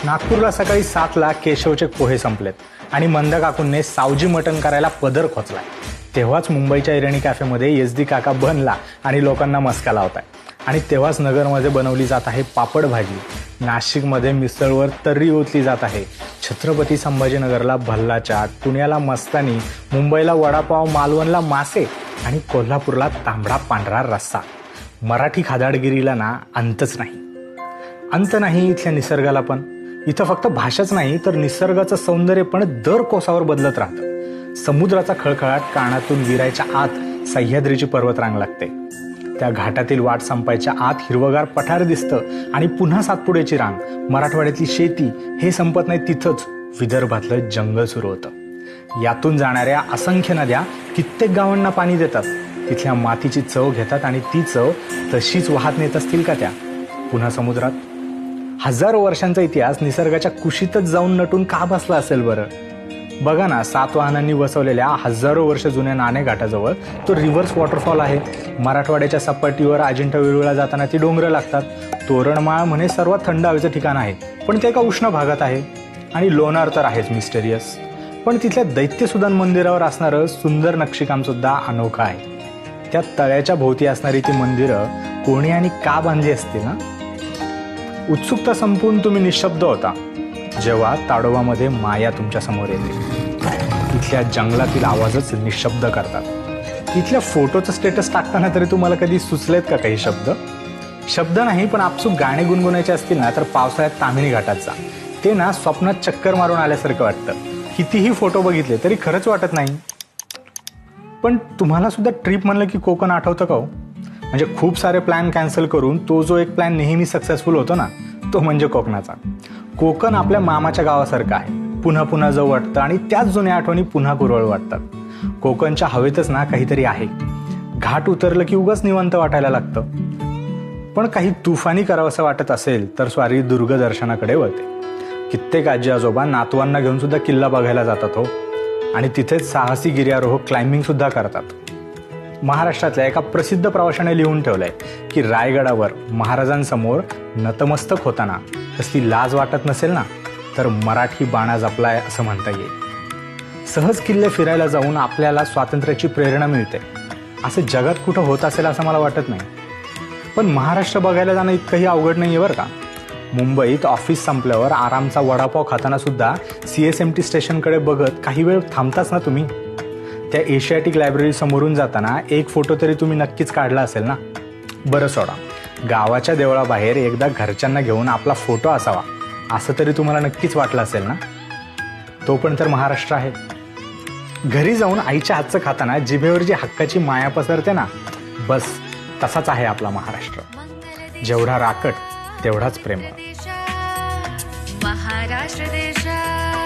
नागपूरला सकाळी 7ला केशवचे पोहे संपलेत आणि मंद काकूंनी सावजी मटण करायला पदर खोचलाय. तेव्हाच मुंबईच्या इराणी कॅफेमध्ये SD काका बनला आणि लोकांना मस्का लावताय. आणि तेव्हाच नगरमध्ये बनवली जात आहे पापड भाजी, नाशिकमध्ये मिसळवर तर्री ओतली जात आहे, छत्रपती संभाजीनगरला भल्ला चाट, पुण्याला मस्तानी, मुंबईला वडापाव, मालवणला मासे आणि कोल्हापूरला तांबडा पांढरा रस्सा. मराठी खादाडगिरीला ना अंतच नाही. अंत नाही इथल्या निसर्गाला पण. इथं फक्त भाषाच नाही तर निसर्गाचं सौंदर्य पण दर कोसावर बदलत राहतं. समुद्राचा खळखळाट कानातून विरायच्या आत सह्याद्रीची पर्वतरांग लागते. त्या घाटातील वाट संपायच्या आत हिरवगार पठार दिसतं आणि पुन्हा सातपुड्याची रांग. मराठवाड्यातली शेती हे संपत नाही तिथंच विदर्भातलं जंगल सुरू होतं. यातून जाणाऱ्या असंख्य नद्या कित्येक गावांना पाणी देतात. तिथल्या मातीची चव घेतात आणि ती चव तशीच वाहत नेत असतील का त्या पुन्हा समुद्रात? हजारो वर्षांचा इतिहास निसर्गाच्या कुशीतच जाऊन नटून का बसला असेल बरं? बघा ना, सातवाहनांनी वसवलेल्या हजारो वर्ष जुन्या नाणे घाटाजवळ तो रिव्हर्स वॉटरफॉल आहे. मराठवाड्याच्या सपाटीवर अजिंठा वेरूळला जाताना ती डोंगरं लागतात. तोरणमाळ म्हणे सर्वात थंड हवेचं ठिकाण आहे, पण ते एका उष्ण भागात आहे. आणि लोणार तर आहेच मिस्टेरियस, पण तिथल्या दैत्यसुदान मंदिरावर असणारं सुंदर नक्षीकाम सुद्धा अनोखं आहे. त्या तळ्याच्या भोवती असणारी ती मंदिरं कोणी आणि का बांधली असतील ना? उत्सुकता संपून तुम्ही निशब्द होता जेव्हा ताडोबामध्ये माया तुमच्या समोर येते. इथल्या जंगलातील आवाजच निशब्द करतात. इथल्या फोटोचं स्टेटस टाकताना तरी तुम्हाला कधी सुचलेत का काही शब्द? शब्द नाही, पण आपसूक गाणे गुणगुणायचे असतील ना तर पावसाळ्यात ताम्हिणी घाटात जा. ते ना स्वप्नात चक्कर मारून आल्यासारखं वाटतं. कितीही फोटो बघितले तरी खरंच वाटत नाही. पण तुम्हाला सुद्धा ट्रिप म्हणलं की कोकण आठवतं का हो? म्हणजे खूप सारे प्लॅन कॅन्सल करून तो जो एक प्लॅन नेहमी सक्सेसफुल होतो ना, तो म्हणजे कोकणाचा. कोकण आपल्या मामाच्या गावासारखं आहे. पुन्हा पुन्हा जाऊ वाटतं आणि त्याच जुन्या आठवणी पुन्हा कुरवळ वाटतात. कोकणच्या हवेतच ना काहीतरी आहे. घाट उतरलं की उगाच निवांत वाटायला लागतं. पण काही तुफानी करावंसं वाटत असेल तर स्वारी दुर्गदर्शनाकडे वळते. कित्येक आजी आजोबा नातवांना घेऊन सुद्धा किल्ला बघायला जातात हो. आणि तिथेच साहसी गिर्यारोहक क्लाइम्बिंग सुद्धा करतात. महाराष्ट्रातल्या एका प्रसिद्ध प्रवाशाने लिहून ठेवलंय की रायगडावर महाराजांसमोर नतमस्तक होताना कसली लाज वाटत नसेल ना तर मराठी बाणा जपलाय असं म्हणता येईल. सहज किल्ले फिरायला जाऊन आपल्याला स्वातंत्र्याची प्रेरणा मिळते असं जगात कुठं होत असेल असं मला वाटत नाही. पण महाराष्ट्र बघायला जाणं इतकंही अवघड नाही आहे बरं का. मुंबईत ऑफिस संपल्यावर आरामचा वडापाव खाताना सुद्धा CSMT स्टेशनकडे बघत काही वेळ थांबताच ना तुम्ही. त्या एशियाटिक लायब्ररी समोरून जाताना एक फोटो तरी तुम्ही नक्कीच काढला असेल ना. बरं सोडा, गावाच्या देवळाबाहेर एकदा घरच्यांना घेऊन आपला फोटो असावा असं तरी तुम्हाला नक्कीच वाटलं असेल ना. तो पण तर महाराष्ट्र आहे. घरी जाऊन आईच्या हातचं खाताना जिभेवर जी हक्काची माया पसरते ना, बस तसाच आहे आपला महाराष्ट्र. जेवढा राकट तेवढाच प्रेम. महाराष्ट्र देशा